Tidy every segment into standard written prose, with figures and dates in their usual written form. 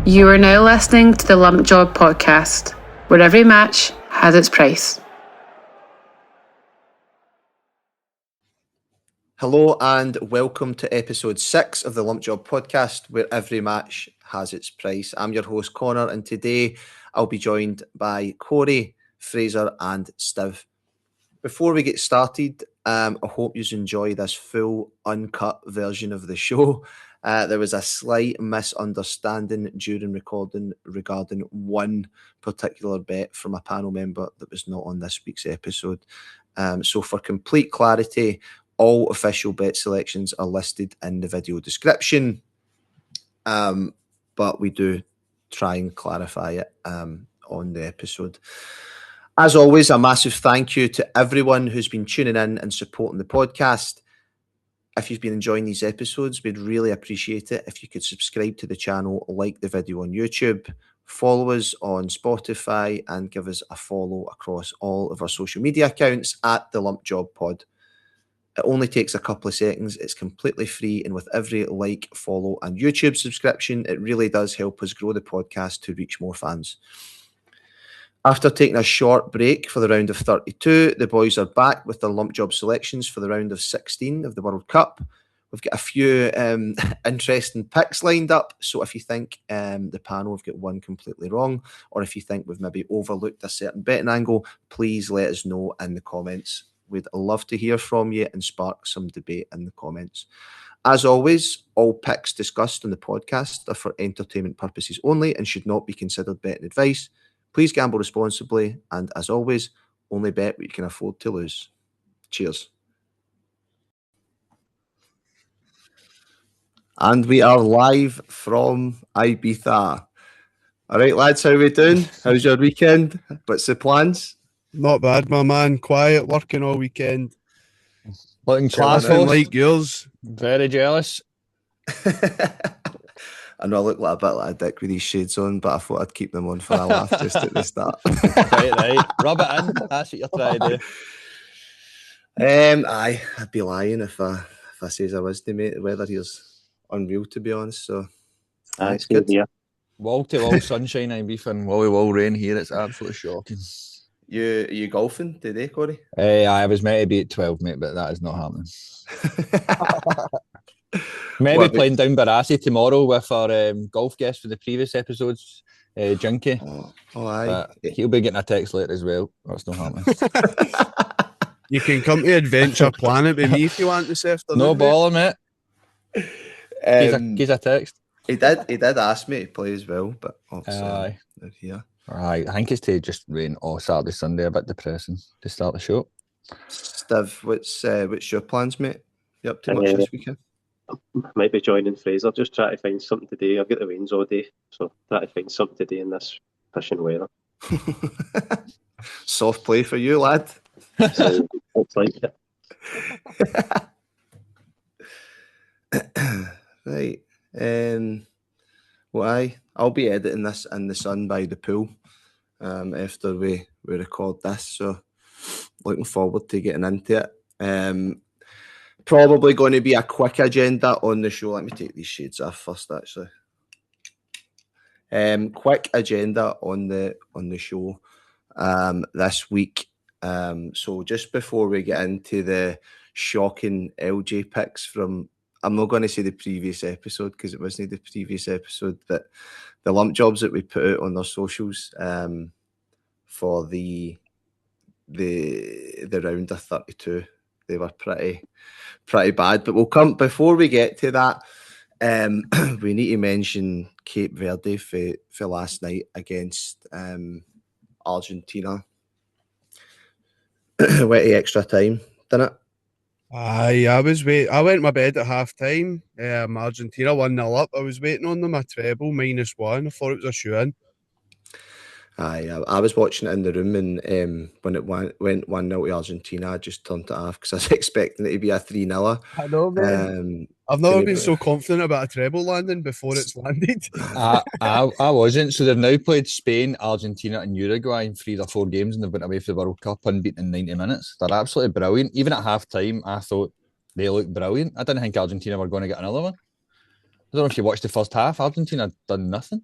You are now listening to the Lump Job podcast, where every match has its price. Hello and welcome to episode 6 of the Lump Job podcast, where every match has its price. I'm your host Connar, and today I'll be joined by Corey, Fraser and Stiv. Before we get started, I hope you enjoy this full uncut version of the show. There was a slight misunderstanding during recording regarding one particular bet from a panel member that was not on this week's episode. So for complete clarity, all official bet selections are listed in the video description, but we do try and clarify it on the episode. As always, a massive thank you to everyone who's been tuning in and supporting the podcast. If you've been enjoying these episodes, we'd really appreciate it if you could subscribe to the channel, like the video on YouTube, follow us on Spotify, and give us a follow across all of our social media accounts at the Lump Job Pod. It only takes a couple of seconds. It's completely free, and with every like, follow, and YouTube subscription, it really does help us grow the podcast to reach more fans. After taking a short break for the round of 32, the boys are back with their Lump Job selections for the round of 16 of the World Cup. We've got a few interesting picks lined up, so if you think the panel have got one completely wrong, or if you think we've maybe overlooked a certain betting angle, please let us know in the comments. We'd love to hear from you and spark some debate in the comments. As always, all picks discussed on the podcast are for entertainment purposes only and should not be considered betting advice. Please gamble responsibly, and as always, only bet what you can afford to lose. Cheers. And we are live from Ibiza. All right, lads, how we doing? How's your weekend? What's the plans? Not bad, my man. Quiet, working all weekend. Looking class, Nothing like yours. Very jealous. I know I look like a bit like a dick with these shades on, but I thought I'd keep them on for a laugh just at the start. right. Rub it in. That's what you're trying to do. I'd be lying if I says I was to, mate. The weather here's unreal, to be honest. So it's good. Yeah. Wall to wall sunshine in Ibiza and wall to wall rain here. It's absolutely shocking. You golfing today, Corey? I was meant to be at 12, mate, but that is not happening. Maybe playing down Barassi tomorrow with our golf guest for the previous episodes, Junkie. Oh, aye. But he'll be getting a text later as well. That's not happening. You can come to Adventure Planet with me if you want this afternoon. No baller, mate. He's a text. He did ask me to play as well, but obviously they're here. Right, I think it's to just rain all Saturday, Sunday. A bit depressing to start the show. Stiv, what's your plans, mate? You up to much this weekend? Might be joining Fraser. Just try to find something today. I've got the rains all day, so try to find something today in this fishing weather. Soft play for you, lad. So looks like it. Right. I'll be editing this in the sun by the pool after we record this, so looking forward to getting into it. Probably going to be a quick agenda on the show. Let me take these shades off first, actually. Quick agenda on the show this week. So just before we get into the shocking LJ picks from, I'm not going to say the previous episode because it wasn't the previous episode, but the lump jobs that we put out on our socials for the round of 32. They were pretty bad, but we'll come before we get to that. We need to mention Cape Verde for last night against Argentina. Went extra time, didn't it? Aye, I went to my bed at half time. Argentina 1-0 up. I was waiting on them a treble -1. I thought it was a shoe-in. Aye, I was watching it in the room, and when it went 1-0 to Argentina, I just turned it off because I was expecting it to be a 3-0. I know, man. I've never been so confident about a treble landing before it's landed. I wasn't. So they've now played Spain, Argentina, and Uruguay in 3 or 4 games, and they've went away for the World Cup unbeaten in 90 minutes. They're absolutely brilliant. Even at half time, I thought they looked brilliant. I didn't think Argentina were going to get another one. I don't know if you watched the first half. Argentina had done nothing.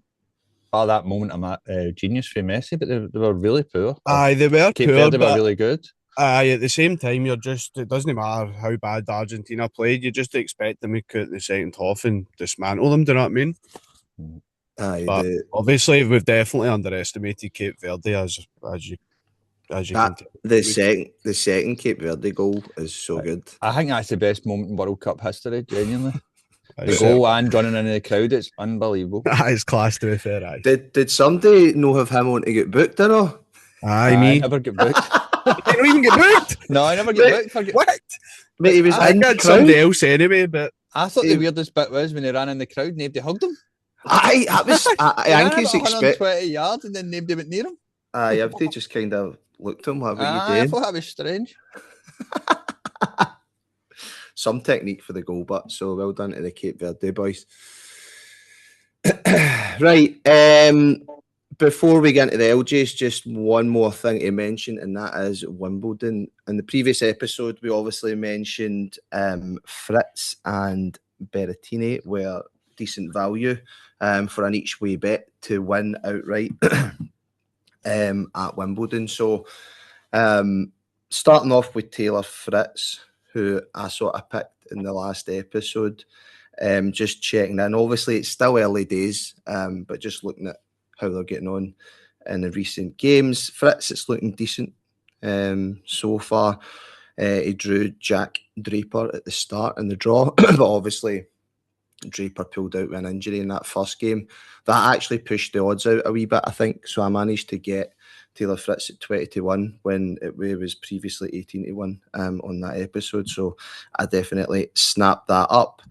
bar that moment of genius for Messi, but they were really poor. Aye, they were Cape poor, Verde were but really good. aye, at the same time, it doesn't matter how bad Argentina played, you just expect them to cut the second half and dismantle them, do you know what I mean? Aye, But obviously, we've definitely underestimated Cape Verde as you can tell. the second Cape Verde goal is so good. I think that's the best moment in World Cup history, genuinely. The Aye, goal and running into the crowd, it's unbelievable. it's class, to be fair. Aye, Did somebody know have him on to get booked or no? aye, I me. never get booked. You don't even get booked. No, I never get booked. What? Mate, he was I in the got somebody crowd. else anyway, but I thought the weirdest bit was when he ran in the crowd, nobody hugged him. Aye, that was. I He ran think he's about expect. 120 yards and then nobody went near him. Aye, everybody just kind of looked at him. What are you I doing? thought that was strange. Some technique for the goal, but so well done to the Cape Verde boys. Right. Before we get into the LJs, just one more thing to mention, and that is Wimbledon. In the previous episode, we obviously mentioned Fritz and Berrettini were decent value for an each way bet to win outright at Wimbledon. So starting off with Taylor Fritz, who I sort of picked in the last episode, just checking in. Obviously, it's still early days, but just looking at how they're getting on in the recent games. Fritz, it's looking decent so far. He drew Jack Draper at the start in the draw, but obviously Draper pulled out with an injury in that first game. That actually pushed the odds out a wee bit, I think. So I managed to get Taylor Fritz at 20-1 when it was previously 18-1 on that episode. So I definitely snapped that up.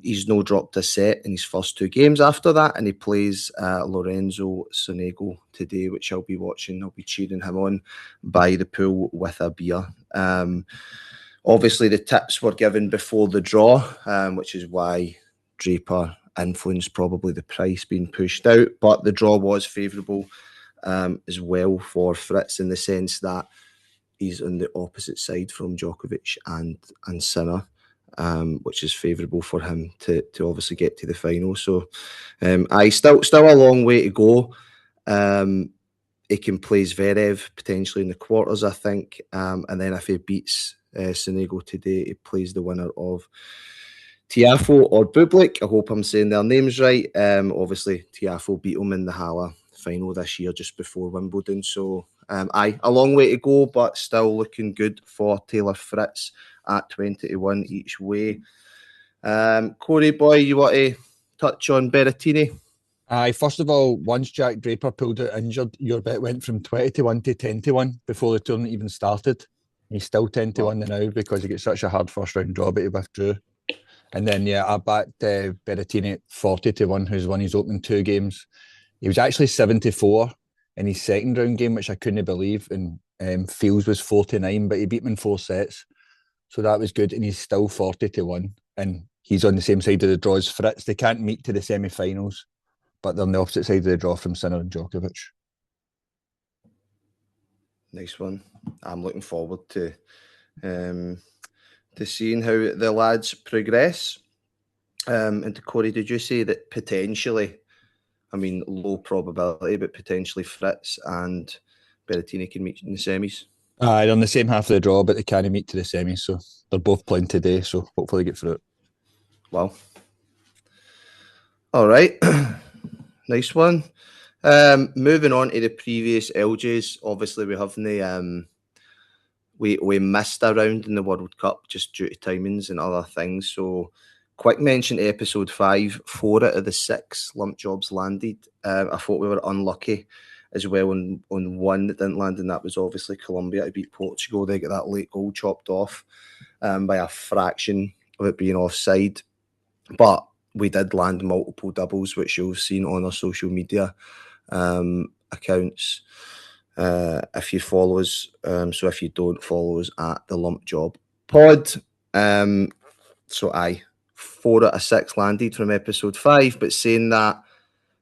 He's no dropped a set in his first two games after that, and he plays Lorenzo Sonego today, which I'll be watching. I'll be cheering him on by the pool with a beer. Obviously, the tips were given before the draw, which is why Draper influenced probably the price being pushed out. But the draw was favourable as well for Fritz in the sense that he's on the opposite side from Djokovic and Sinner. Which is favourable for him to obviously get to the final. So I still a long way to go. He can play Zverev potentially in the quarters, I think. And then if he beats Sonego today, he plays the winner of Tiafoe or Bublik. I hope I'm saying their names right. Obviously, Tiafoe beat him in the Halle final this year just before Wimbledon. So a long way to go, but still looking good for Taylor Fritz at 20-1 each way. Corey boy, you want to touch on Berrettini? First of all, once Jack Draper pulled out injured, your bet went from 20-1 to 10-1 before the tournament even started. He's still 10-1 now because he got such a hard first round draw, but he withdrew. And then, I backed Berrettini at 40-1, who's won his opening two games. He was actually 74 in his second round game, which I couldn't believe. And Fields was 49, but he beat him in 4 sets. So that was good. And he's still 40-1. And he's on the same side of the draw as Fritz. They can't meet to the semi-finals, but they're on the opposite side of the draw from Sinner and Djokovic. Nice one. I'm looking forward to seeing how the lads progress. And Corey, did you say that potentially, I mean, low probability, but potentially Fritz and Berrettini can meet in the semis? They're on the same half of the draw, but they can't meet to the semis. So they're both playing today. So hopefully they get through it. Well, all right. Nice one. Moving on to the previous LJs. Obviously, we have the we missed a round in the World Cup just due to timings and other things. So, quick mention to episode 5. 4 out of the 6 lump jobs landed. I thought we were unlucky as well on one that didn't land, and that was obviously Colombia to beat Portugal. They get that late goal chopped off by a fraction of it being offside. But we did land multiple doubles, which you've seen on our social media accounts if you follow us. So if you don't follow us at the Lump Job Pod. So 4 out of 6 landed from episode 5. But saying that,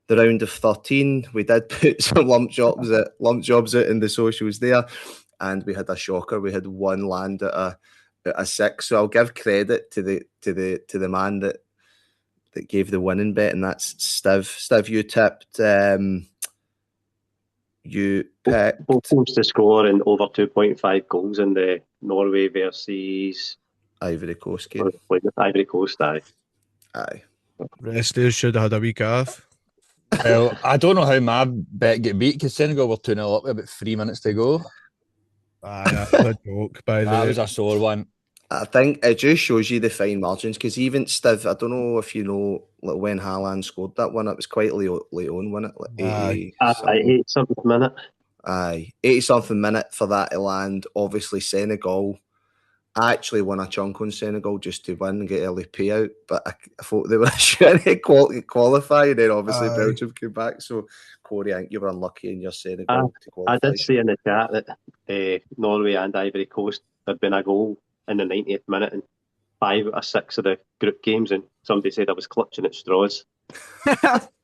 the round of 13, we did put some lump jobs out in the socials there, and we had a shocker. We had one land at a 6. So I'll give credit to the man that that gave the winning bet, and that's Stiv. Stiv, you tipped. You picked both teams to score and over 2.5 goals in the Norway versus Ivory Coast game. Ivory Coast. Aye. Rest days should have had a week off. Well, I don't know how my bet get beat because Senegal were 2-0 up with about 3 minutes to go. Aye, that was a joke, by the way. That was a sore one. I think it just shows you the fine margins, because even Stiv, I don't know if you know, like when Haaland scored that one, it was quite late on, wasn't it? Like 80-something minute. Aye, 80-something minute for that to land. Obviously, Senegal, I actually won a chunk on Senegal just to win and get early payout, but I thought they were trying to qualify, and then obviously Belgium came back. So, Corey, I think you were unlucky in your Senegal to qualify. I did say in the chat that Norway and Ivory Coast had been a goal in the 90th minute in 5 out of 6 of the group games, and somebody said I was clutching at straws.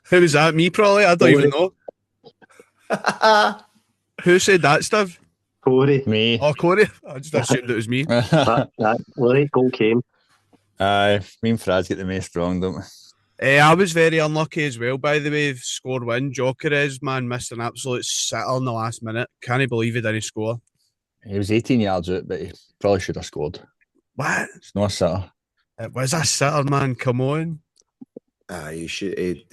Who was that? Me, probably? I don't even know. Who said that, Stiv? Corey. Me. Oh, Corey. I just assumed it was me. that late goal came. Aye, me and Fraz get the most wrong, don't we? I was very unlucky as well, by the way. Score win. Jokeres, man, missed an absolute sitter in the last minute. Can't believe he didn't score. He was 18 yards out, but he probably should have scored. What? It's not a sitter. It was a sitter, man. Come on. He should be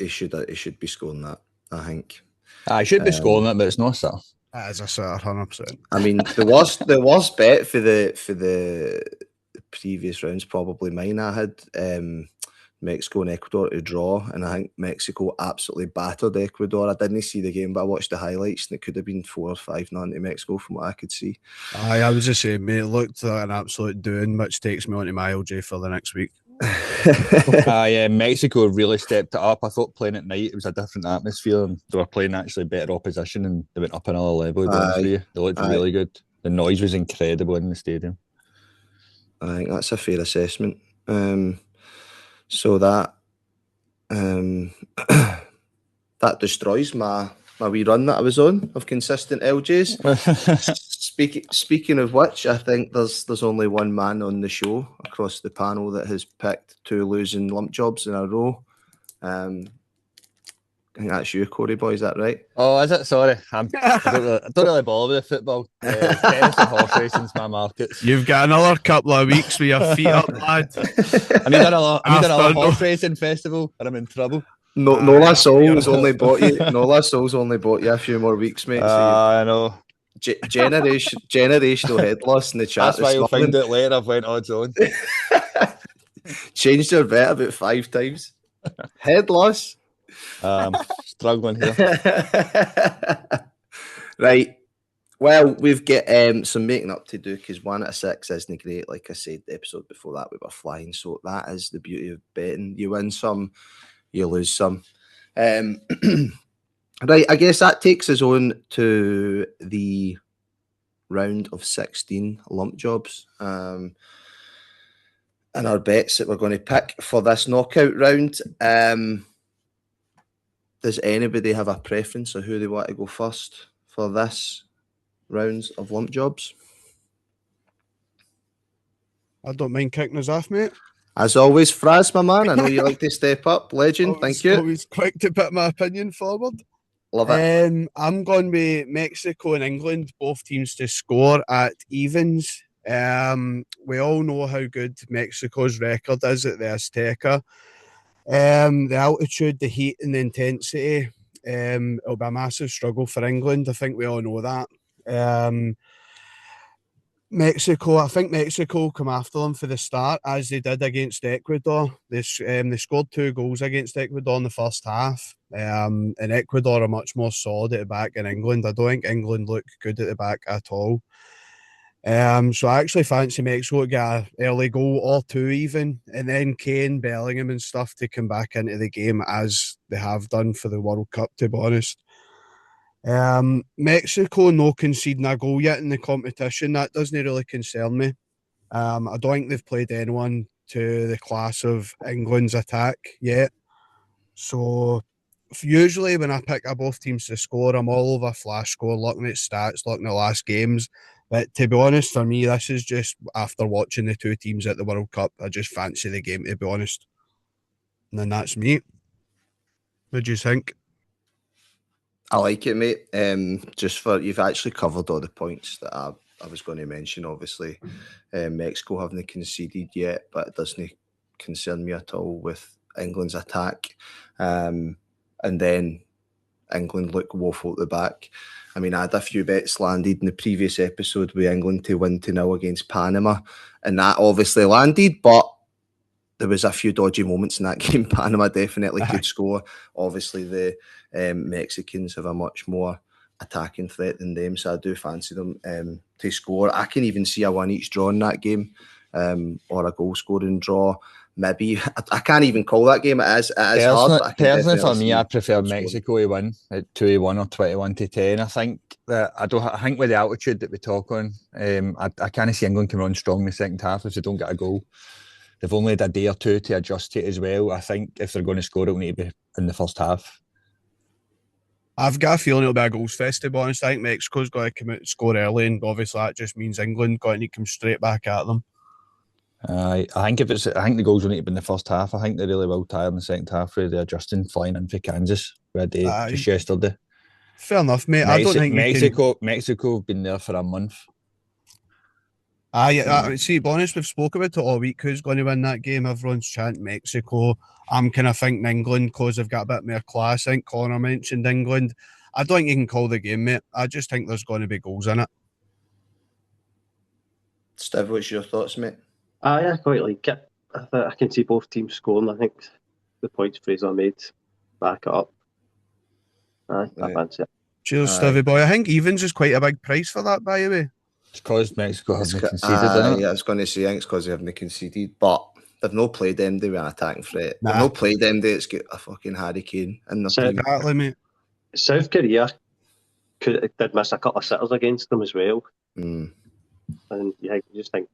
scoring that, I think. I should be scoring it, but it's not a sitter. That is a sitter, 100%. I mean, the worst bet for the previous rounds, probably mine. I had Mexico and Ecuador to draw, and I think Mexico absolutely battered Ecuador. I didn't see the game, but I watched the highlights, and it could have been 4 or 5-0 to Mexico from what I could see. Aye, I was just saying, mate, it looked like an absolute doing, which takes me on to my LJ for the next week. Mexico really stepped it up. I thought playing at night, it was a different atmosphere, and they were playing actually better opposition, and they went up another level. They looked really good. The noise was incredible in the stadium. I think that's a fair assessment. So that that destroys my wee run that I was on of consistent LJs. Speaking of which, I think there's only one man on the show across the panel that has picked 2 losing lump jobs in a row. I think that's you, Corey boy. Is that right? Oh, is it? Sorry, I don't really bother with the football. Tennis and horse racing's my markets. You've got another couple of weeks with your feet up, lad. I need another horse racing festival, and I'm in trouble. Nola Sol's only bought you. Nola Sol's only bought you a few more weeks, mate. I know. Generational head loss in the chat. That's why you'll find out later. I've went odds on. Changed your bet about 5 times. Head loss. Struggling here. Right. Well, we've got some making up to do, because 1 out of 6 isn't great. Like I said, the episode before that we were flying. So that is the beauty of betting. You win some, you lose some. Right, I guess that takes us on to the round of 16 lump jobs. And our bets that we're going to pick for this knockout round. Does anybody have a preference of who they want to go first for this rounds of lump jobs? I don't mind kicking us off, mate. As always, Fraz, my man, I know you like to step up. Legend, thank you. Always quick to put my opinion forward. Love it. I'm going with Mexico and England, both teams to score at evens. We all know how good Mexico's record is at the Azteca. The altitude, the heat and the intensity, it'll be a massive struggle for England. I think we all know that. Mexico, I think Mexico will come after them for the start, as they did against Ecuador. They scored 2 goals against Ecuador in the first half. And Ecuador are much more solid at the back than England. I don't think England look good at the back at all. So I actually fancy Mexico to get an early goal or 2 even, and then Kane, Bellingham and stuff to come back into the game as they have done for the World Cup, to be honest. Mexico no conceding a goal yet in the competition. That doesn't really concern me. I don't think they've played anyone to the class of England's attack yet. So usually when I pick both teams to score, I'm all over flash score, looking at stats, looking at last games. But to be honest, for me, this is just after watching the 2 teams at the World Cup. I just fancy the game, to be honest. And then that's me. What do you think? I like it, mate. You've actually covered all the points that I was going to mention. Obviously, Mexico haven't conceded yet, but it doesn't concern me at all with England's attack. And then England look woeful at the back. I mean, I had a few bets landed in the previous episode with England to win 2-0 against Panama, and that obviously landed, but there was a few dodgy moments in that game. Panama definitely could score. Obviously, the Mexicans have a much more attacking threat than them, so I do fancy them to score. I can even see a 1-each draw in that game, or a goal-scoring draw. Maybe I can't even call that game. It is hard. But I can personally, for definitely me, see I prefer goal scoring. Mexico to win at 2-1 or 21-10. I think that I think with the altitude that we talk on, I can't see England coming on strong in the second half if they don't get a goal. They've only had a day or two to adjust to it as well. I think if they're going to score, it'll need to be in the first half. I've got a feeling it'll be a goals fest, to be honest. I think Mexico's got to come out and score early, and obviously that just means England got to come straight back at them. I think the goals will need to be in the first half. I think they really will tire in the second half with the adjusting flying in for Kansas just yesterday. Fair enough, mate. I don't think Mexico have been there for a month. See, to be honest, we've spoke about it all week. Who's going to win that game? Everyone's chanting Mexico. I'm kind of thinking England because they've got a bit more class. I think Connar mentioned England. I don't think you can call the game, mate. I just think there's going to be goals in it. Stiv, what's your thoughts, mate? I quite like it. I can see both teams scoring. I think the points Fraser made back it up. I fancy it. Cheers, Stivy boy. I think evens is quite a big price for that, by the way. It's because Mexico haven't conceded, isn't it? Yeah, I was going to say, I think it's because they haven't conceded, but they've not played them with an attacking threat. Nah. They've not played them that's got a fucking hurricane in their team. Exactly, mate. South Korea did miss a couple of sitters against them as well. And yeah, you just think.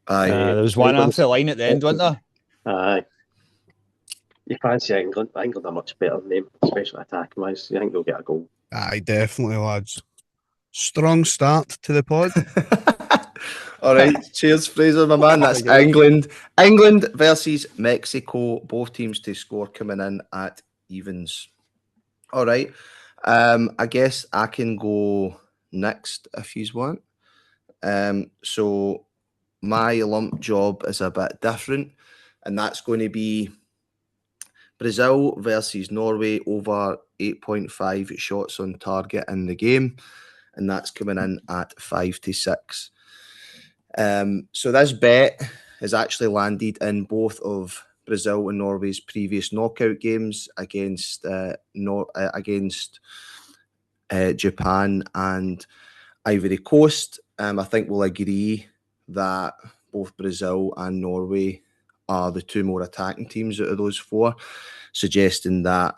There was one after the line at the end, wasn't there? Aye. You fancy England. England are much better than them, especially attacking wise. You think they'll get a goal? Aye, definitely, lads. Strong start to the pod. All right, cheers, Fraser, my man. That's England. England versus Mexico. Both teams to score coming in at evens. All right. I guess I can go next if you want. So my lump job is a bit different, and that's going to be Brazil versus Norway over 8.5 shots on target in the game, and that's coming in at 5-6. So this bet has actually landed in both of Brazil and Norway's previous knockout games against Japan and Ivory Coast. I think we'll agree that both Brazil and Norway are the two more attacking teams out of those four, suggesting that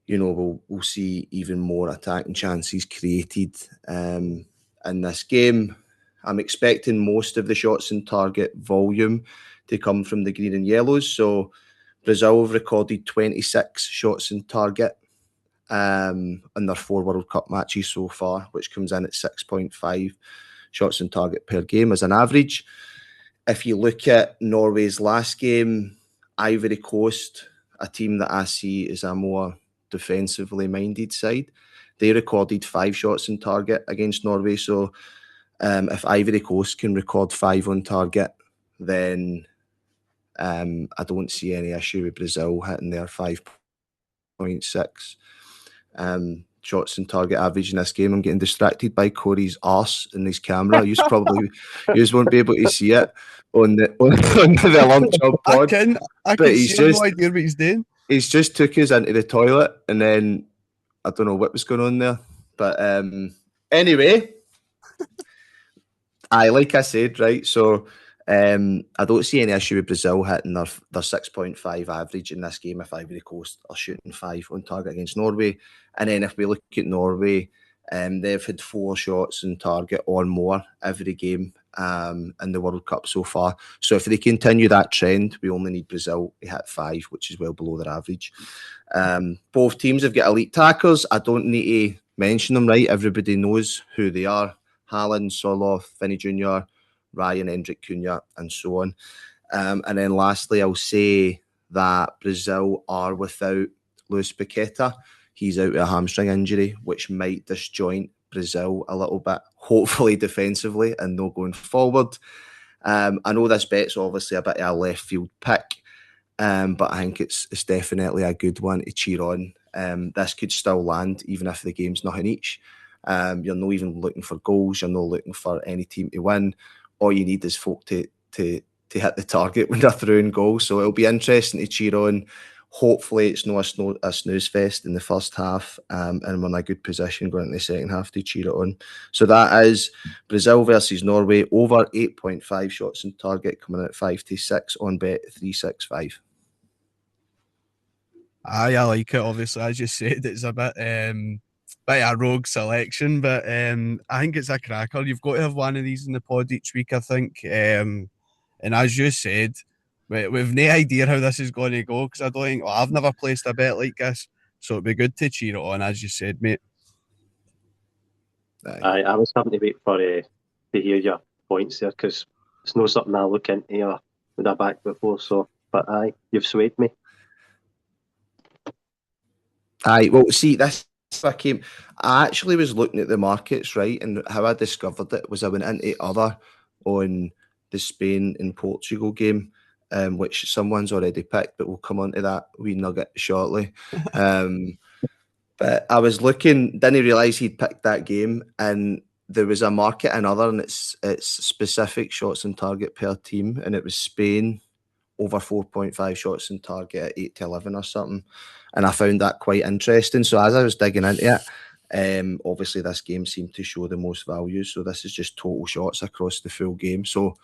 we'll see even more attacking chances created in this game. I'm expecting most of the shots in target volume to come from the green and yellows. So Brazil have recorded 26 shots in target in their 4 World Cup matches so far, which comes in at 6.5 shots in target per game as an average. If you look at Norway's last game, Ivory Coast, a team that I see as a more defensively minded side, they recorded 5 shots in target against Norway. So if Ivory Coast can record 5 on target, then I don't see any issue with Brazil hitting their 5.6 shots in target average in this game. I'm getting distracted by Corey's arse in his camera. You won't be able to see it on the Lump Job pod. I can see no idea what he's doing. He's just took us into the toilet, and then I don't know what was going on there. But anyway, like I said, right, so I don't see any issue with Brazil hitting their 6.5 average in this game if Ivory Coast are shooting 5 on target against Norway. And then if we look at Norway, they've had 4 shots on target or more every game in the World Cup so far. So if they continue that trend, we only need Brazil to hit 5, which is well below their average. Both teams have got elite tackers. I don't need to mention them, right? Everybody knows who they are. Haaland, Soloth, Vinny Jr., Ryan, Hendrik, Cunha, and so on. And then lastly, I'll say that Brazil are without Luis Paqueta. He's out with a hamstring injury, which might disjoint Brazil a little bit, hopefully defensively and no going forward. I know this bet's obviously a bit of a left field pick, but I think it's definitely a good one to cheer on. This could still land even if the game's nothing each. You're not even looking for goals. You're not looking for any team to win. All you need is folk to hit the target when they're throwing goals. So it'll be interesting to cheer on. Hopefully it's not a snooze fest in the first half, and we're in a good position going into the second half to cheer it on. So that is Brazil versus Norway, over 8.5 shots on target, coming at 5-6 on bet 365. I like it. Obviously, as you said, it's a bit a rogue selection, but I think it's a cracker. You've got to have one of these in the pod each week, I think. And as you said, we've no idea how this is going to go, because I don't think I've never placed a bet like this, so it'd be good to cheer it on, as you said, mate. I was having to wait for to hear your points there, because it's not something I look into with a back before. So, but you've swayed me. Well, see, this I actually was looking at the markets, right, and how I discovered it was I went into other on the Spain and Portugal game, which someone's already picked, but we'll come on to that wee nugget shortly. But I was looking, didn't realise he'd picked that game, and there was a market in other, and it's specific shots on target per team, and it was Spain over 4.5 shots on target at 8-11 or something, and I found that quite interesting. So as I was digging into it, obviously this game seemed to show the most value, so this is just total shots across the full game. So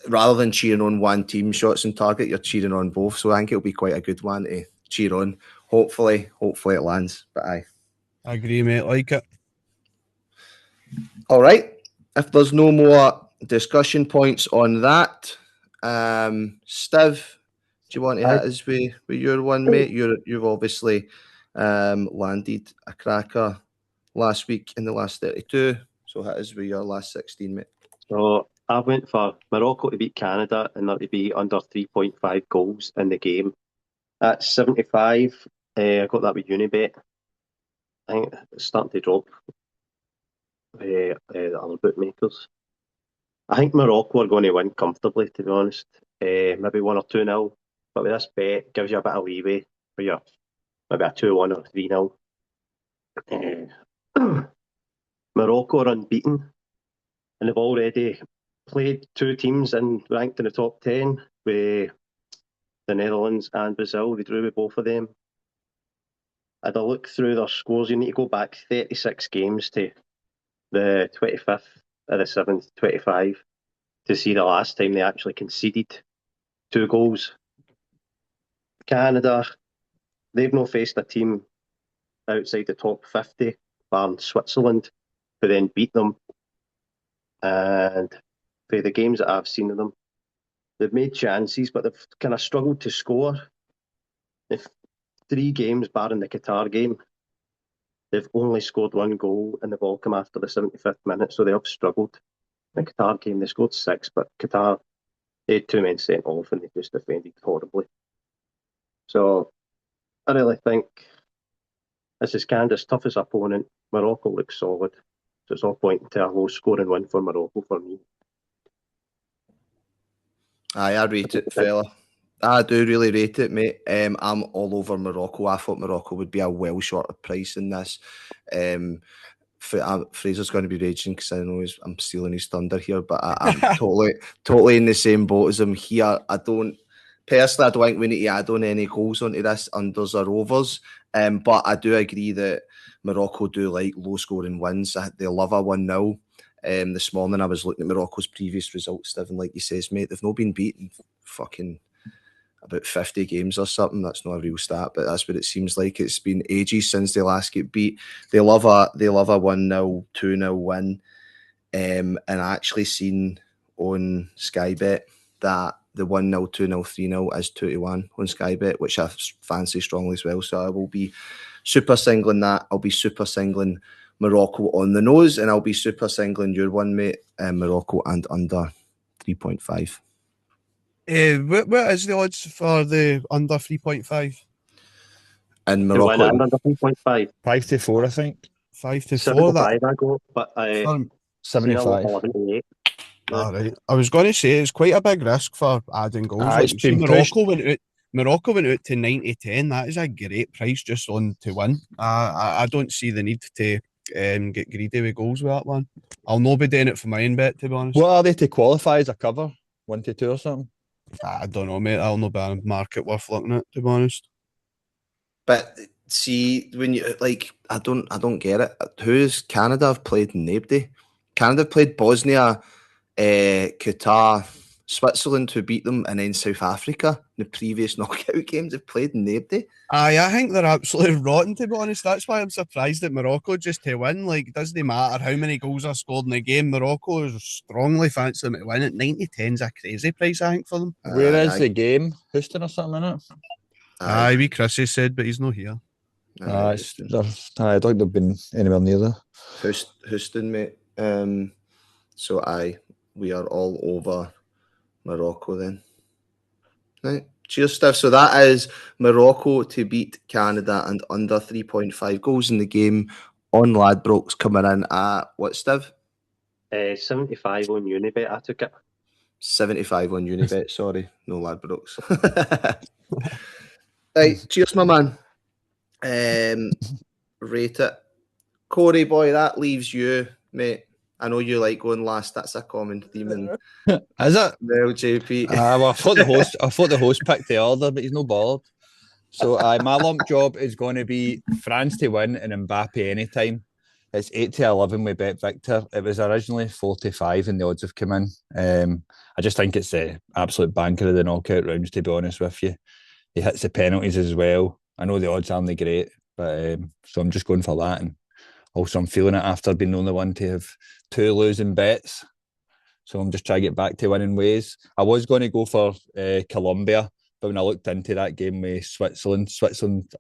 rather than cheering on one team shots on target, you're cheering on both. So I think it'll be quite a good one to cheer on. Hopefully it lands. But I agree, mate. Like it. All right. If there's no more discussion points on that, Stiv, do you want to hit us with your one, mate? You've obviously landed a cracker last week in the last 32. So hit us with your last 16, mate. So I went for Morocco to beat Canada and not to be under 3.5 goals in the game. At 75, I got that with Unibet. I think it's starting to drop the other bookmakers. I think Morocco are going to win comfortably, to be honest. Maybe 1 or 2-0. But with this bet, it gives you a bit of leeway for your maybe a 2-1 or 3-0. Morocco are unbeaten, and they've already played two teams and ranked in the top 10 with the Netherlands and Brazil. They drew with both of them. Had a look through their scores. You need to go back 36 games to the 25th of the 7th, 25, to see the last time they actually conceded 2 goals. Canada, they've not faced a team outside the top 50, barring Switzerland, who then beat them. And for the games that I've seen of them, they've made chances, but they've kind of struggled to score. If 3 games, barring the Qatar game, they've only scored 1 goal, and they've all come after the 75th minute, so they have struggled. In the Qatar game, they scored 6, but Qatar, they had 2 men sent off, and they just defended horribly. So I really think this is Canada's toughest opponent. Morocco looks solid, so it's all pointing to a low-scoring win for Morocco for me. I rate it, fella. I do really rate it, mate. I'm all over Morocco. I thought Morocco would be a well short of price in this. Fraser's going to be raging because I know I'm stealing his thunder here, but I'm totally in the same boat as him here. I don't think we need to add on any goals onto this, unders or overs. But I do agree that Morocco do like low scoring wins. They love a 1-0. This morning I was looking at Morocco's previous results, Stiv, and like you says, mate, they've not been beaten fucking about 50 games or something. That's not a real stat, but that's what it seems like. It's been ages since they last get beat. They love a 1-0, 2-0 win. And I actually seen on Sky Bet that the 1-0, 2-0, 3-0 is 2-1 on Sky Bet, which I fancy strongly as well. So I will be super singling that. I'll be super singling Morocco on the nose, and I'll be super singling your one, mate, Morocco and under 3.5. What is the odds for the under 3.5? In To win and Morocco, under 3.5. 5-4, I think. 5 to 4. 75 I go, but I seen a lot 75. 11 to 8. All right. I was going to say it's quite a big risk for adding goals. It's Like, see, been pushed. Morocco went out to 90-10. That is a great price just on to win. I don't see the need to get greedy with goals with that one. I'll not be doing it for my own bet, to be honest. What are they to qualify as a cover? 1-2 or something? I don't know, mate. I'll not be a market worth looking at, to be honest. but see, when you like, I don't get it. Who's Canada have played nobody? Canada have played Bosnia, Qatar, Switzerland, who beat them, and then South Africa. In the previous knockout games, have played nobody. I think they're absolutely rotten, to be honest. That's why I'm surprised at Morocco just to win. Like, it doesn't matter how many goals are scored in the game. Morocco is strongly fancy them to win. At 90-10 is a crazy price, I think, for them. Where is the game? Houston or something, in it? Aye, we Chrissy said, but he's not here. I don't think they've been anywhere near there. Houston, mate. So we are all over Morocco then. Right. Cheers, Stiv. So that is Morocco to beat Canada and under 3.5 goals in the game on Ladbrokes, coming in at what, Stiv? 75 on Unibet, I took it. 75 on Unibet, sorry. No Ladbrokes. Right, cheers, my man. Rate it. Corey, boy, that leaves you, mate. I know you like going last. That's a common theme in Is it? the LJP. Well, I thought the host picked the order, but he's no bothered. So my lump job is going to be France to win and Mbappe anytime. It's 8-11 with Bet Victor. It was originally 4-5 and the odds have come in. I just think it's the absolute banker of the knockout rounds, to be honest with you. He hits the penalties as well. I know the odds aren't great, but so I'm just going for that. And also I'm feeling it after being the only one to have 2 losing bets. So I'm just trying to get back to winning ways. I was going to go for Colombia, but when I looked into that game with Switzerland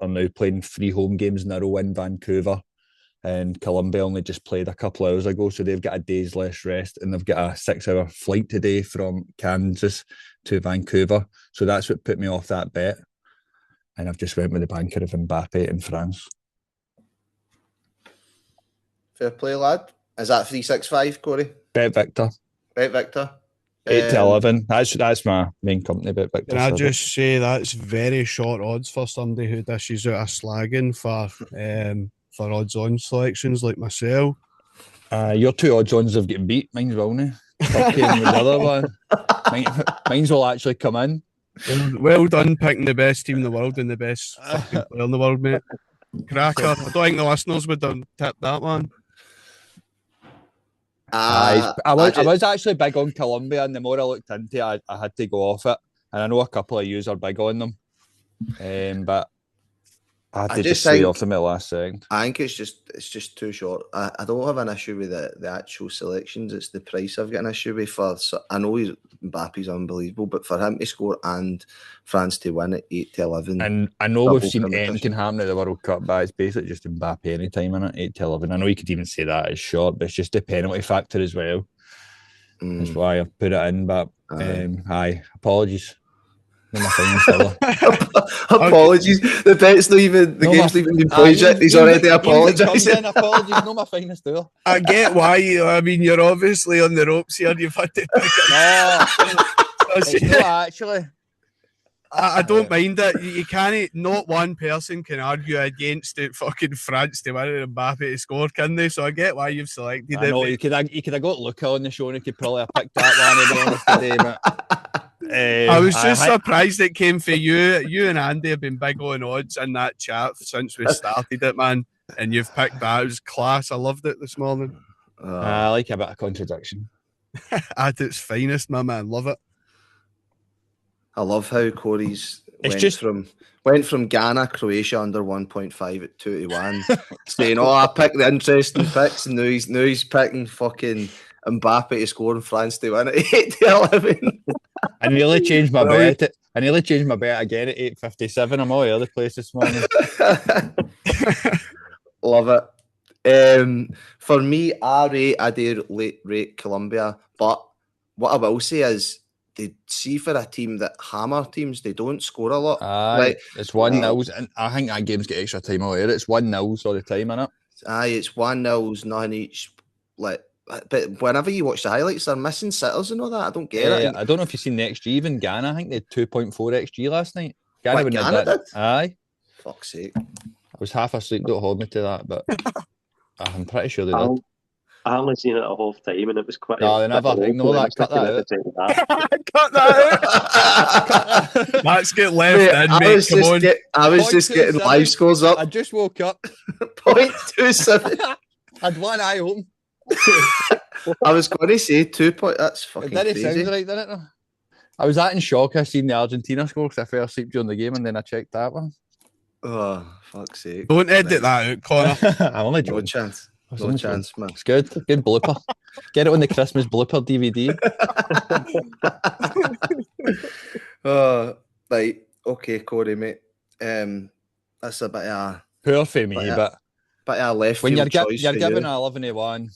are now playing 3 home games in a row in Vancouver. And Colombia only just played a couple of hours ago, so they've got a day's less rest, and they've got a 6-hour flight today from Kansas to Vancouver. So that's what put me off that bet. And I've just went with the banker of Mbappe in France. Fair play, lad. Is that 365, Corey? Bet Victor. Bet Victor. 8-11. That's my main company, Bet Victor. Can I just say that's very short odds for somebody who dishes out a slagging for odds-on selections like myself. Your 2 odds-ons have getting beat. Mine's will now. Turkey and the other one. Mine's will actually come in. Well done picking the best team in the world and the best fucking player in the world, mate. Cracker. I don't think the listeners would have tipped that one. I was actually big on Colombia, and the more I looked into it, I had to go off it. And I know a couple of yous are big on them, but I had to just stay off them at the last second. I think it's just too short. I don't have an issue with the actual selections. It's the price I've got an issue with. I know Mbappe's unbelievable, but for him to score and France to win at 8-11. And I know we've seen anything happen at the World Cup, but it's basically just Mbappe anytime in it, 8-11. I know you could even say that is short, but it's just the penalty factor as well. That's why I've put it in. But apologies. Apologies. The bet's not even the game's not even been played yet. He's already apologising. Apologies, not my finest door. I get why you're obviously on the ropes here. You've had to pick it. It's not actually. I don't mind it. You can't. Not one person can argue against it. Fucking France to win and Mbappe to score, can they? So I get why you've selected it. I know you could have got Luca on the show and he could probably have picked that one today, but. I was just surprised it came for you. You and Andy have been big on odds in that chat since we started it, man. And you've picked that. It was class. I loved it this morning. I like a bit of contradiction. At its finest, my man. Love it. I love how Corey's went from Ghana, Croatia under 1.5 at 2-1, saying, "Oh, I picked the interesting picks," and now he's picking fucking Mbappe to score in France to win at 8-11. I nearly changed my bet. I nearly changed my bet again at 8:57. I'm all over the place this morning. Love it. For me, I do rate Colombia, but what I will say is they see for a team that hammer teams, they don't score a lot. Aye, it's 1-0, and I think that game's got extra time away. It's 1-0 all the time, innit? Aye, it's 1-0, nothing each. Like, but whenever you watch the highlights, they're missing sitters and all that. I don't get it. I don't know if you've seen the XG. Even Ghana, I think they had 2.4 XG last night. Ghana What, wouldn't have Ghana done. did? Aye, Fuck's sake. I was half asleep. Don't hold me to that, but I'm pretty sure they did. I only seen it at half time and it was quite. No, they never ignore that. Cut that out. Cut that out. Let's get left Mate, in, mate. Come on. I was just getting 0.27. live scores up. I just woke up. 0.27. Had one eye open. I was going to say 2 point. That's fucking It didn't crazy. sound right, didn't it? I was that in shock. I seen the Argentina score because I fell asleep during the game and then I checked that one. Oh, fuck's sake. Don't edit that out, Connor. I'm only No joking. chance. I was No only chance, man. It's good. Good blooper. Get it on the Christmas blooper DVD. Right. Okay, Corey, mate. That's a bit of Poor for me, but a left when field choice you're for given you. a 11-1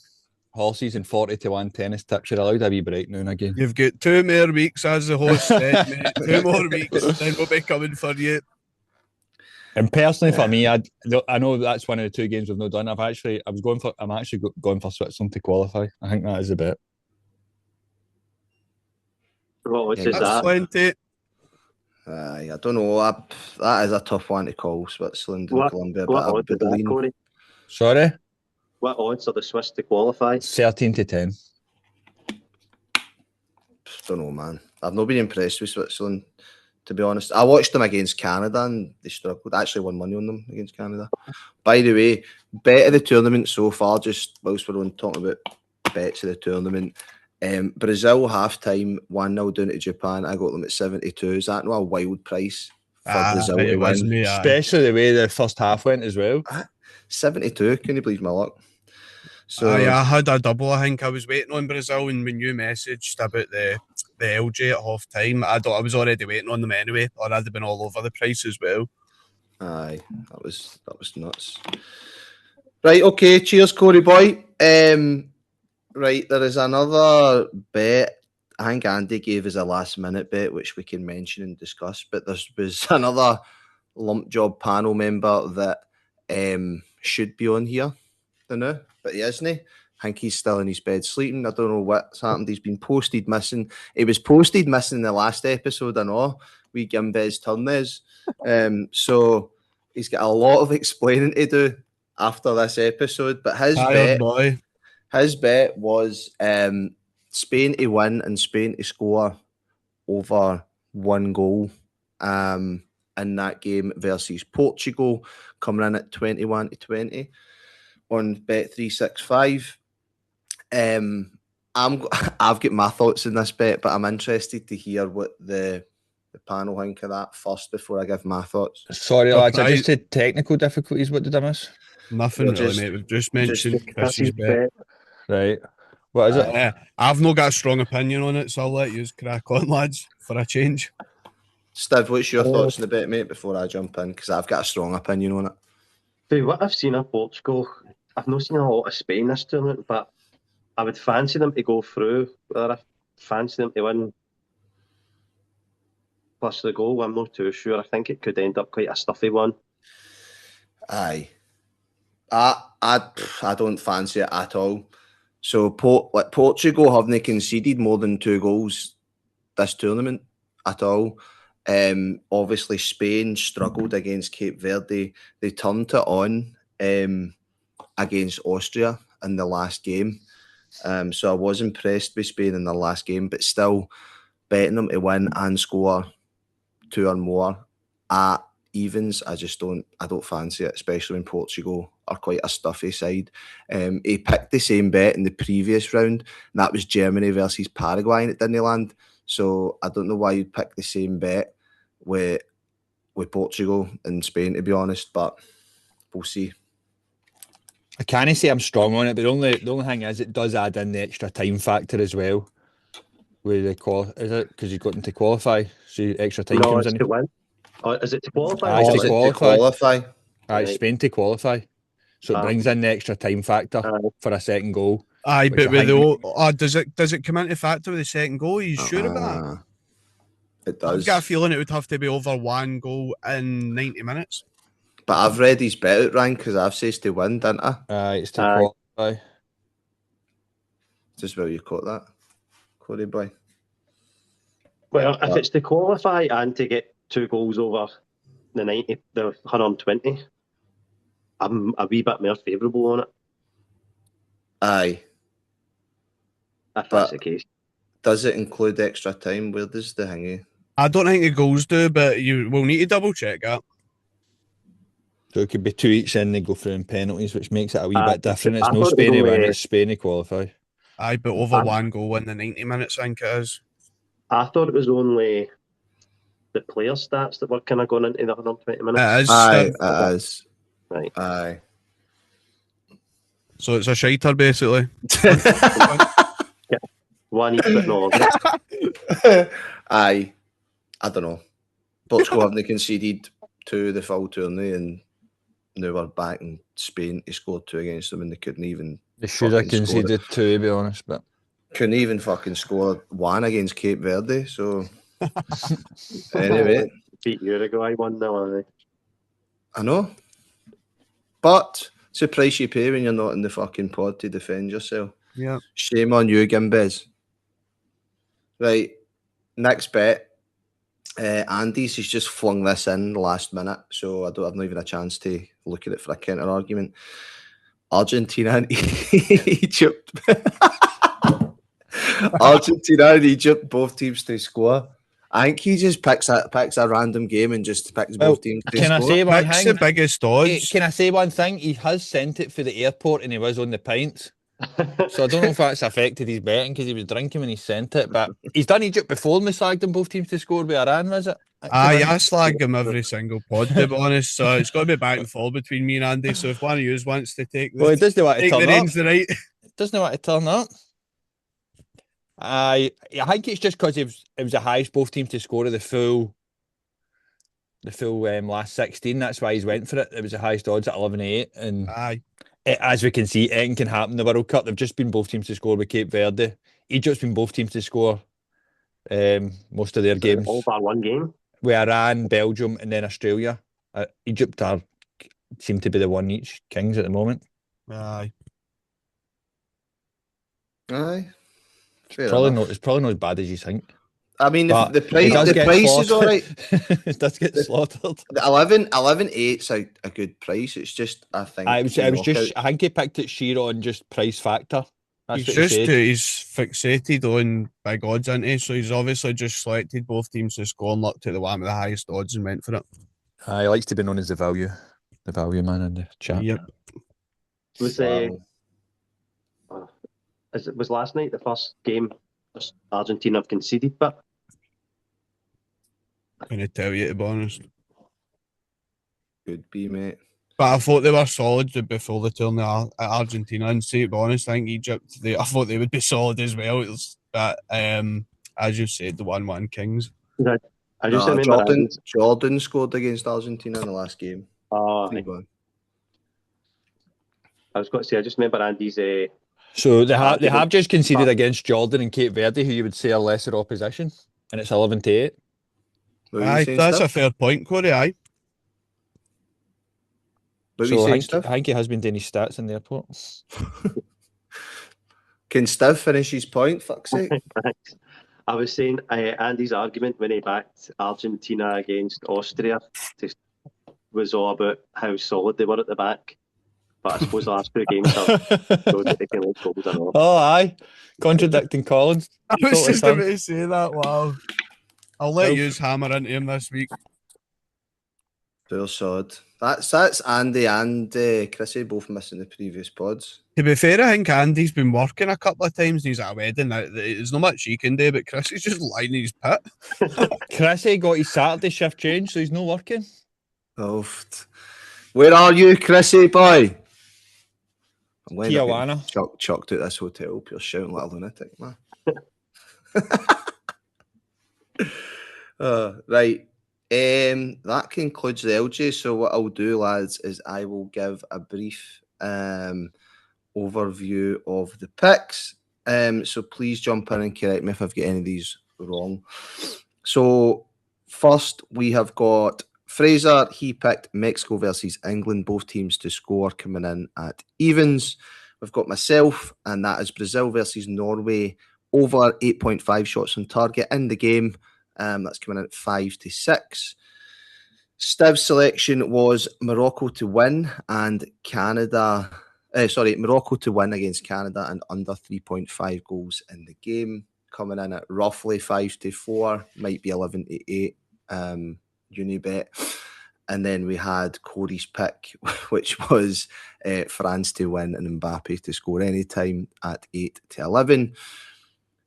horses and 40-1 tennis tips, you're allowed a wee break now and again. You've got 2 more weeks, as the host said, mate. 2 more weeks, then we'll be coming for you. And personally, for me, I know that's one of the 2 games we've not done. I'm actually going for Switzerland to qualify. I think that is the bet. What Yeah, is That's that? plenty. I don't know. That is a tough one to call, Switzerland and What Colombia. what But I odds is would that, lean. Corey? Sorry? What odds are the Swiss to qualify? 13-10. Don't know, man. I've not been impressed with Switzerland, to be honest. I watched them against Canada and they struggled. I actually won money on them against Canada. By the way, bet of the tournament so far, just whilst we're on talking about bets of the tournament, Brazil half-time, 1-0 down to Japan. I got them at 72. Is that not a wild price for Brazil to win? Especially the way the first half went as well. 72. Can you believe my luck? So I had a double. I think I was waiting on Brazil, and when you messaged about the LG at half time, I was already waiting on them anyway, or I'd have been all over the price as well. Aye, that was nuts. Right, okay. Cheers, Corey boy. Right, there is another bet. I think Andy gave us a last minute bet, which we can mention and discuss. But there was another lump job panel member that should be on here. Don't know, but he isn't. I think he's still in his bed sleeping. I don't know what's happened. He's been posted missing. He was posted missing in the last episode. I know. We Gimbez Turnes. So he's got a lot of explaining to do after this episode. But his bet was Spain to win and Spain to score over 1 goal in that game versus Portugal, coming in at 21-20 on Bet365. I've got my thoughts on this bet, but I'm interested to hear what the panel think of that first before I give my thoughts. Sorry, lads, I just had technical difficulties. What did I miss? Nothing really, mate. We've just mentioned Chrissy's bet. Right. What is it? I've not got a strong opinion on it, so I'll let you crack on, lads, for a change. Stiv, what's your thoughts on the bet, mate, before I jump in? Because I've got a strong opinion on it. Dude, what I've seen of Portugal, I've not seen a lot of Spain this tournament, but I would fancy them to go through. Or I fancy them to win plus the goal. I'm not too sure. I think it could end up quite a stuffy one. Aye. I don't fancy it at all. So Portugal haven't conceded more than 2 goals this tournament at all. Obviously Spain struggled against Cape Verde. They turned it on against Austria in the last game. So I was impressed with Spain in the last game, but still betting them to win and score 2 or more at evens, I don't fancy it, especially when Portugal are quite a stuffy side. He picked the same bet in the previous round, and that was Germany versus Paraguay, and it didn't land. So I don't know why you'd pick the same bet with Portugal and Spain, to be honest, but we'll see. I can't say I'm strong on it, but the only thing is it does add in the extra time factor as well. With the is it because you've got them to qualify? So extra time comes in. To win. Oh, is it to qualify? Aye, Is it to qualify? Aye, Spain to qualify. So it brings in the extra time factor for a second goal. Aye, but with does it come into factor with the second goal? Are you sure about that? It I've does. got a feeling it would have to be over 1 goal in 90 minutes. But I've read his bet out rank because I've says to win, didn't I? It's to qualify. Just well you caught that, Corey boy. Well, if it's to qualify and to get 2 goals over the 120, I'm a wee bit more favourable on it. Aye. If that's the case. Does it include extra time? Where does the hanging? I don't think the goals do, but you will need to double check that. So it could be 2 each, and they go through in penalties, which makes it a wee bit different. It's I no thought it was Spain to win, only- it's Spain to qualify. Aye, but over 1 goal in the 90 minutes, I think it is. I thought it was only the player stats that were kind of going into the 120 minutes. It is. Aye, Stiv. it is. Right. Aye. So it's a shiter, basically. One each, but no. Aye. I don't know. Portugal haven't conceded 2 the full tourney, and now we're back in Spain to score 2 against them, and they couldn't even. They should have fucking score conceded 2, to be honest, but couldn't even fucking score 1 against Cape Verde. So anyway, Beat Uruguay 1-0. I know, but it's the price you pay when you're not in the fucking pod to defend yourself. Yeah. Shame on you, Gimbez. Right, next bet. Andy's has just flung this in last minute, so I've not even a chance to look at it for a counter argument. Argentina and Egypt. Argentina and Egypt, both teams to score. I think he just picks a random game and just picks both teams to can score. I say one Pick's thing? the biggest odds. Can I say one thing? He has sent it for the airport and he was on the pints. So I don't know if that's affected his betting because he was drinking when he sent it. But he's done Egypt before and we slagged them both teams to score with Iran, was it? Aye, I slag him every single pod, to be honest. So it's got to be back and forth between me and Andy. So if one of you wants to take Well, he the, doesn't want to take the turn up. reins tonight. Doesn't want to turn up. I think it's just because it was the highest both teams to score of the full last 16. That's why he's went for it. It was the highest odds at 11-8. And Aye. as we can see, anything can happen in the World Cup. They've just been both teams to score with Cape Verde. Egypt's been both teams to score most of their games. All bar one game. With Iran, Belgium, and then Australia. Egypt seem to be the one each kings at the moment. Aye. Aye. Fair It's probably enough. not as bad as you think. I mean, But the price is all right. It does get slaughtered. The 11-8's a good price. It's just, I think. I think he picked it sheer on just price factor. That's He's what he said. he's fixated on big odds, isn't he? So he's obviously just selected both teams to score and looked at the one with the highest odds and went for it. He likes to be known as the value man in the chat. Yep. Was was last night the first game Argentina have conceded, but I couldn't tell you, to be honest. Could be, mate. But I thought they were solid before the turn at Argentina. And to be honest, I think Egypt, I thought they would be solid as well. But as you said, the 1-1 Kings. I just remember Jordan scored against Argentina in the last game. I was going to say, I just remember Andy's. So they have just conceded against Jordan and Cape Verde, who you would say are lesser opposition, and it's 11-8. Aye, that's a fair point, Corey. Aye. So I think he has been doing his stats in the airport. Can Stiv finish his point? Fuck's sake. I was saying Andy's argument when he backed Argentina against Austria was all about how solid they were at the back. But I suppose the last 2 games have showed that they can make goals and all. Oh, aye. Contradicting Collins. I was just about to say that. Wow. I'll let you hammer into him this week. Poor sod. That's Andy and Chrissy both missing the previous pods. To be fair, I think Andy's been working a couple of times and he's at a wedding. There's not much he can do, but Chrissy's just lying in his pit. Chrissy got his Saturday shift changed, so he's not working. Oh, where are you, Chrissy boy? I'm going Tijuana. Chucked out this hotel. You're shouting like a lunatic, man. Right. That concludes the LG. So what I'll do, lads, is I will give a brief overview of the picks. So please jump in and correct me if I've got any of these wrong. So first we have got Fraser. He picked Mexico versus England, both teams to score, coming in at evens. We've got myself, and that is Brazil versus Norway, over 8.5 shots on target in the game. That's coming in at 5-6. Stiv's selection was Morocco to win and Morocco to win against Canada and under 3.5 goals in the game, coming in at roughly 5-4, might be 11-8. Unibet. And then we had Corey's pick, which was France to win and Mbappe to score anytime at 8-11.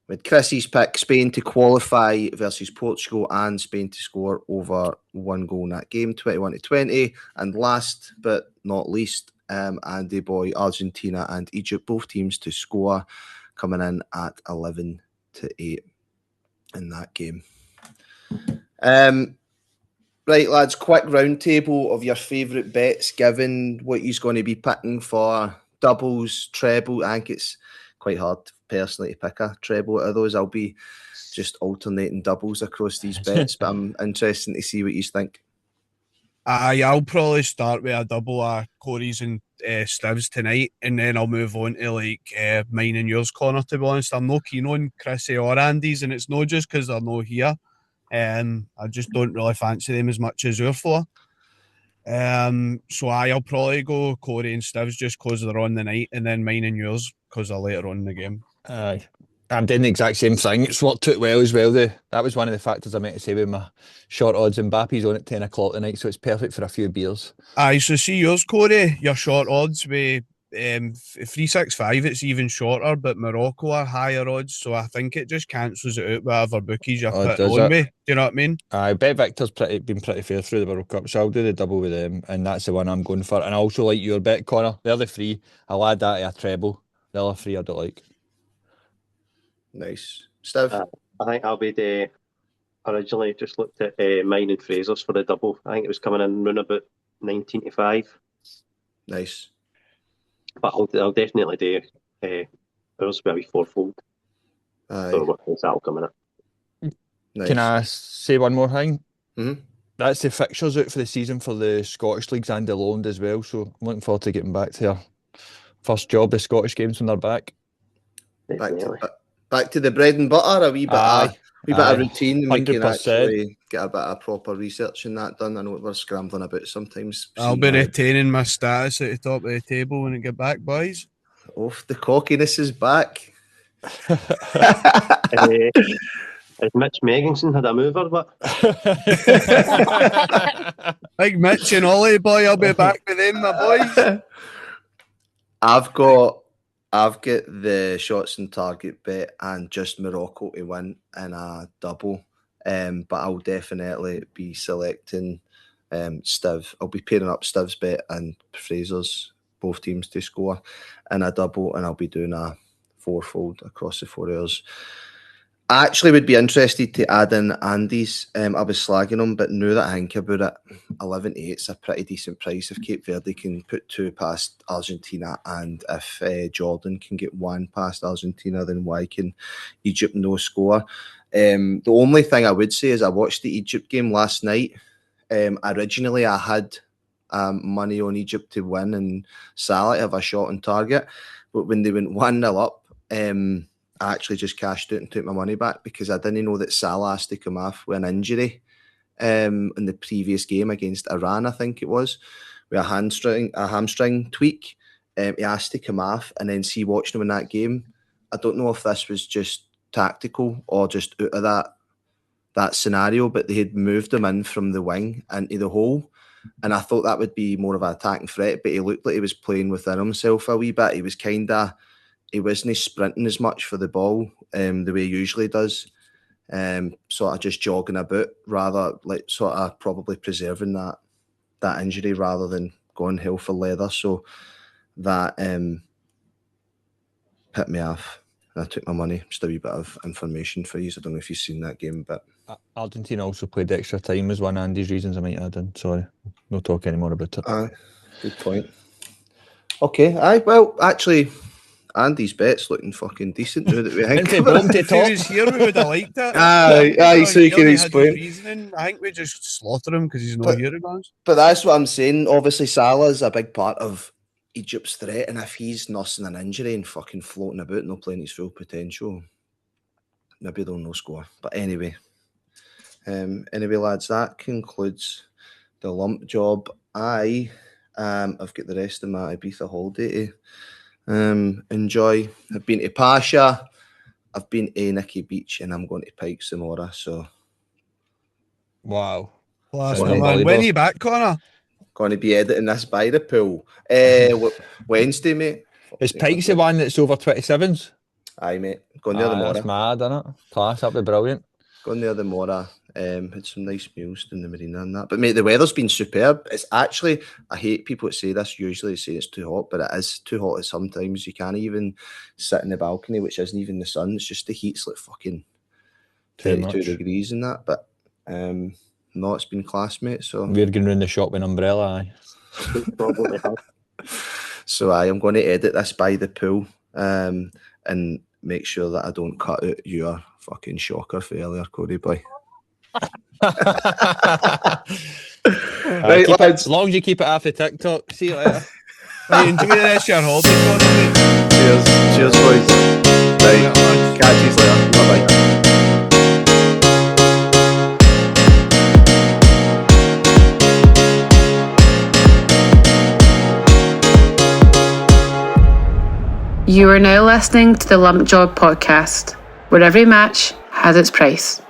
With Chrissy's pick, Spain to qualify versus Portugal and Spain to score over 1 goal in that game, 21-20. And last but not least, Andy Boy, Argentina and Egypt, both teams to score, coming in at 11-8 in that game. Right, lads, quick round table of your favourite bets, given what he's going to be picking for doubles, treble. I think it's quite hard personally to pick a treble out of those. I'll be just alternating doubles across these bets, but I'm interested to see what you think. I'll probably start with a double of Corey's and Stiv's tonight, and then I'll move on to mine and yours, Connor. To be honest, I'm not keen on Chrissy or Andy's, and it's not just because they're not here. I just don't really fancy them as much as you're for. So I'll probably go Corey and Stiv's just because they're on the night, and then mine and yours because they're later on in the game. I'm doing the exact same thing. It's worked out well as well. That was one of the factors I meant to say with my short odds. Mbappe's on at 10 o'clock tonight, so it's perfect for a few beers. So see yours, Corey, your short odds with 365, it's even shorter, but Morocco are higher odds, so I think it just cancels it out with other bookies you're putting on with. Do you know what I mean? I bet Victor's been pretty fair through the World Cup, so I'll do the double with them, and that's the one I'm going for. And I also like your bet, Connor. The other three, I'll add that to a treble. The other three I don't like. Nice. Stiv? I think I'll be the... Originally just looked at mine and Fraser's for the double. I think it was coming in around about 19-5. Nice. But I'll definitely do ours will be fourfold. So what things that'll come in it. Nice. Can I say one more thing? Mm-hmm. That's the fixtures out for the season for the Scottish leagues and the Lowland as well. So I'm looking forward to getting back to our first job, the Scottish games, when they're back. Back to the bread and butter, a wee bit of routine, and we can 100%. actually get a bit of proper research and that done. I know we're scrambling about sometimes. I'll be retaining my status at the top of the table when I get back, boys. Off the cockiness is back. Has Mitch Megginson had a mover, but Big Mitch and Ollie, boy, I'll be back with them, my boys. I've got the shots on target bet and just Morocco to win in a double. But I'll definitely be selecting Stiv. I'll be pairing up Stiv's bet and Fraser's, both teams to score in a double, and I'll be doing a fourfold across the 4 hours. I actually would be interested to add in Andy's. I was slagging him, but now that I think about it, 11-8 is a pretty decent price. If Cape Verde can put 2 past Argentina, and if Jordan can get 1 past Argentina, then why can Egypt no score? The only thing I would say is I watched the Egypt game last night. Originally, I had money on Egypt to win and Salah have a shot on target, but when they went 1-0 up, I actually just cashed out and took my money back because I didn't know that Salah has to come off with an injury in the previous game against Iran, I think it was, with a hamstring tweak. He has to come off, and then see watching him in that game. I don't know if this was just tactical or just out of that scenario, but they had moved him in from the wing into the hole, and I thought that would be more of an attacking threat, but he looked like he was playing within himself a wee bit. He wasn't sprinting as much for the ball the way he usually does. Sort of just jogging about, rather like sort of probably preserving that injury rather than going hell for leather. So that hit me off. And I took my money. Just a wee bit of information for you. I don't know if you've seen that game, but Argentina also played extra time as one of Andy's reasons I might add in. Sorry, no talk anymore about it. Good point. Okay, well, actually, Andy's bet's looking fucking decent now that we think Into about bottom to it. If he top. was here, we would have liked it. Aye, so you can He had his explain. reasoning. I think we just slaughter him because he's not But- here, guys. But that's what I'm saying. Obviously, Salah's a big part of Egypt's threat, and if he's nursing an injury and fucking floating about, not playing his full potential, maybe they'll no score. But anyway, lads, that concludes the lump job. I've got the rest of my Ibiza holiday to enjoy. I've been to Pasha, I've been to Nicky Beach, and I'm going to Pikes tomorrow. So Wow. Last Sounds man. unbelievable. When are you back, Connar? going to be editing this by the pool. Wednesday, mate. Is Pikes the one that's over 27s? Aye, mate. Going there tomorrow. That's mad, isn't it? Class, that'd be brilliant. Going there tomorrow. Had some nice meals in the marina and that. But mate, the weather's been superb. It's actually, I hate people that say this. Usually they say it's too hot, but it is too hot at sometimes. You can't even sit in the balcony, which isn't even the sun. It's just the heat's like fucking 32 degrees and that. But no, it's been class, mate. So We're going around the shop with an umbrella, aye. Probably have. So I'm going to edit this by the pool and make sure that I don't cut out your fucking shocker for earlier, Cody boy. Right, Keep it, lads. as long as you keep it after TikTok. See you later. Right, enjoy the rest of your holiday, Connar, mate. Cheers, boys. Right, catch you later. Bye-bye. You are now listening to the Lump Job podcast, where every match has its price.